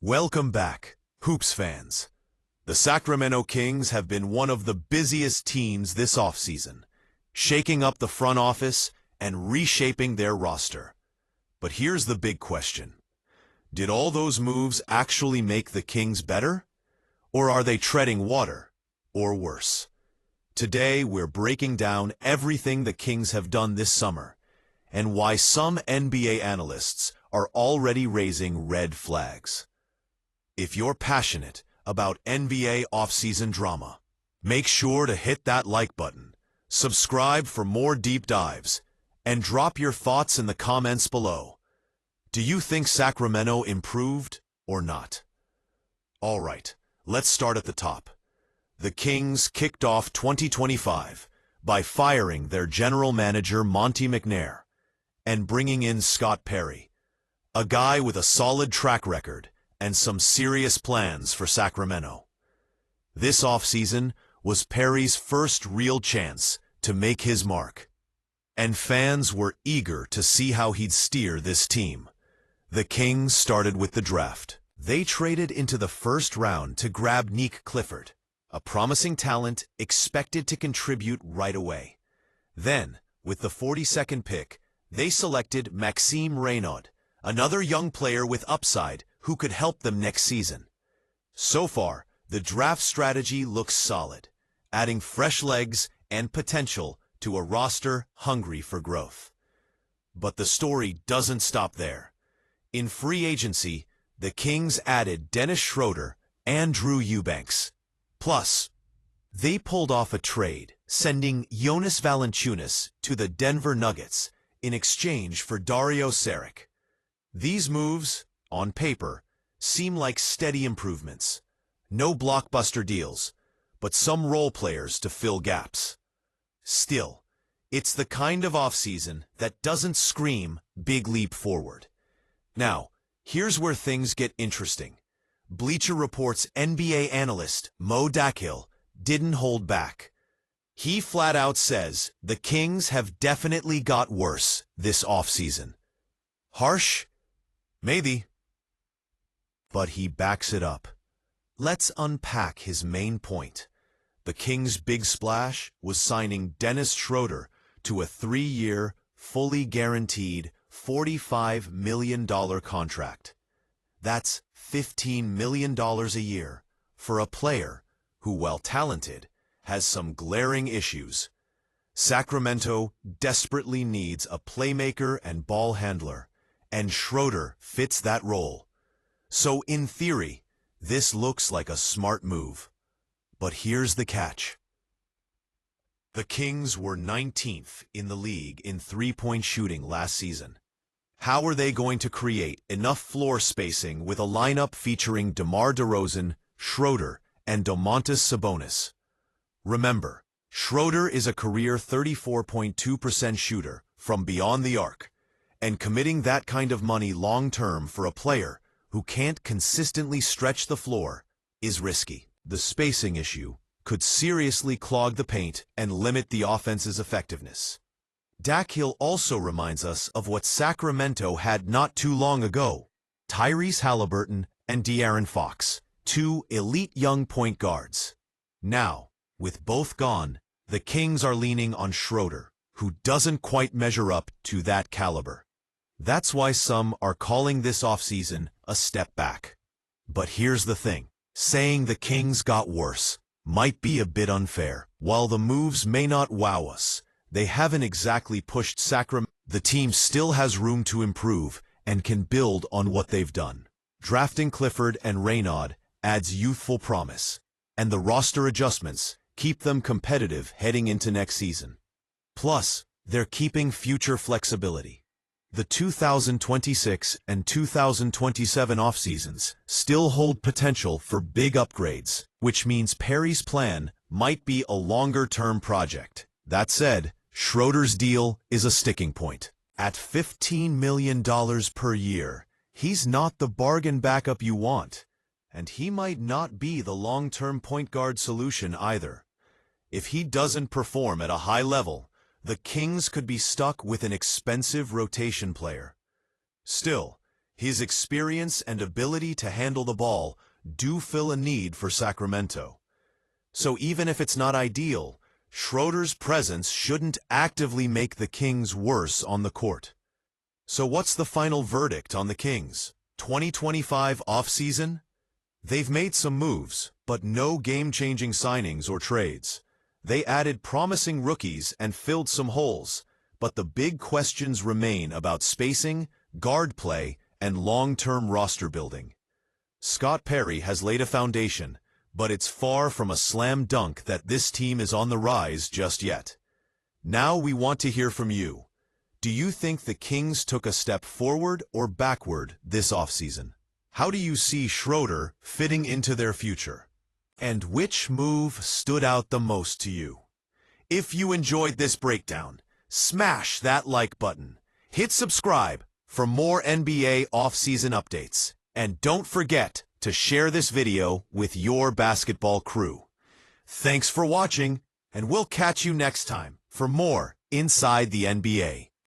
Welcome back, Hoops fans. The Sacramento Kings have been one of the busiest teams this offseason, shaking up the front office and reshaping their roster. But here's the big question. Did all those moves actually make the Kings better? Or are they treading water? Or worse? Today, we're breaking down everything the Kings have done this summer, and why some NBA analysts are already raising red flags. If you're passionate about NBA offseason drama, make sure to hit that like button, subscribe for more deep dives, and drop your thoughts in the comments below. Do you think Sacramento improved or not? All right, let's start at the top. The Kings kicked off 2025 by firing their general manager Monte McNair and bringing in Scott Perry, a guy with a solid track record and some serious plans for Sacramento. This offseason was Perry's first real chance to make his mark, and fans were eager to see how he'd steer this team. The Kings started with the draft. They traded into the first round to grab Nick Clifford, a promising talent expected to contribute right away. Then, with the 42nd pick, they selected Maxime Reynaud, another young player with upside who could help them next season. So far, the draft strategy looks solid, adding fresh legs and potential to a roster hungry for growth. But the story doesn't stop there. In free agency, the Kings added Dennis Schroder and Drew Eubanks. Plus, they pulled off a trade, sending Jonas Valanciunas to the Denver Nuggets in exchange for Dario Saric. These moves, on paper, seem like steady improvements. No blockbuster deals, but some role players to fill gaps. Still, it's the kind of offseason that doesn't scream big leap forward. Now, here's where things get interesting. Bleacher Report's NBA analyst, Mo Dakhil, didn't hold back. He flat out says the Kings have definitely got worse this offseason. Harsh? Maybe. But he backs it up. Let's unpack his main point. The Kings' big splash was signing Dennis Schroder to a 3-year, fully guaranteed $45 million contract. That's $15 million a year for a player who, while talented, has some glaring issues. Sacramento desperately needs a playmaker and ball handler, and Schroder fits that role. So in theory, this looks like a smart move. But here's the catch. The Kings were 19th in the league in three-point shooting last season. How are they going to create enough floor spacing with a lineup featuring DeMar DeRozan, Schroder, and Domantas Sabonis? Remember, Schroder is a career 34.2% shooter from beyond the arc, and committing that kind of money long-term for a player who can't consistently stretch the floor is risky. The spacing issue could seriously clog the paint and limit the offense's effectiveness. Dakhil also reminds us of what Sacramento had not too long ago: Tyrese Haliburton and De'Aaron Fox, two elite young point guards. Now, with both gone, the Kings are leaning on Schroder, who doesn't quite measure up to that caliber. That's why some are calling this offseason a step back. But here's the thing. Saying the Kings got worse might be a bit unfair. While the moves may not wow us, they haven't exactly pushed Sacramento. The team still has room to improve and can build on what they've done. Drafting Clifford and Reynaud adds youthful promise, and the roster adjustments keep them competitive heading into next season. Plus, they're keeping future flexibility. The 2026 and 2027 offseasons still hold potential for big upgrades, which means Perry's plan might be a longer-term project. That said, Schroder's deal is a sticking point. At $15 million per year, he's not the bargain backup you want, and he might not be the long-term point guard solution either. If he doesn't perform at a high level, the Kings could be stuck with an expensive rotation player. Still, His experience and ability to handle the ball do fill a need for Sacramento. So even if it's not ideal, Schroder's presence shouldn't actively make the Kings worse on the court. So what's the final verdict on the Kings' 2025 offseason? They've made some moves, but no game-changing signings or trades. They added promising rookies and filled some holes, but the big questions remain about spacing, guard play, and long-term roster building. Scott Perry has laid a foundation, but it's far from a slam dunk that this team is on the rise just yet. Now we want to hear from you. Do you think the Kings took a step forward or backward this offseason? How do you see Schroder fitting into their future? And which move stood out the most to you? If you enjoyed this breakdown, smash that like button. Hit subscribe for more NBA offseason updates. And don't forget to share this video with your basketball crew. Thanks for watching, and we'll catch you next time for more Inside the NBA.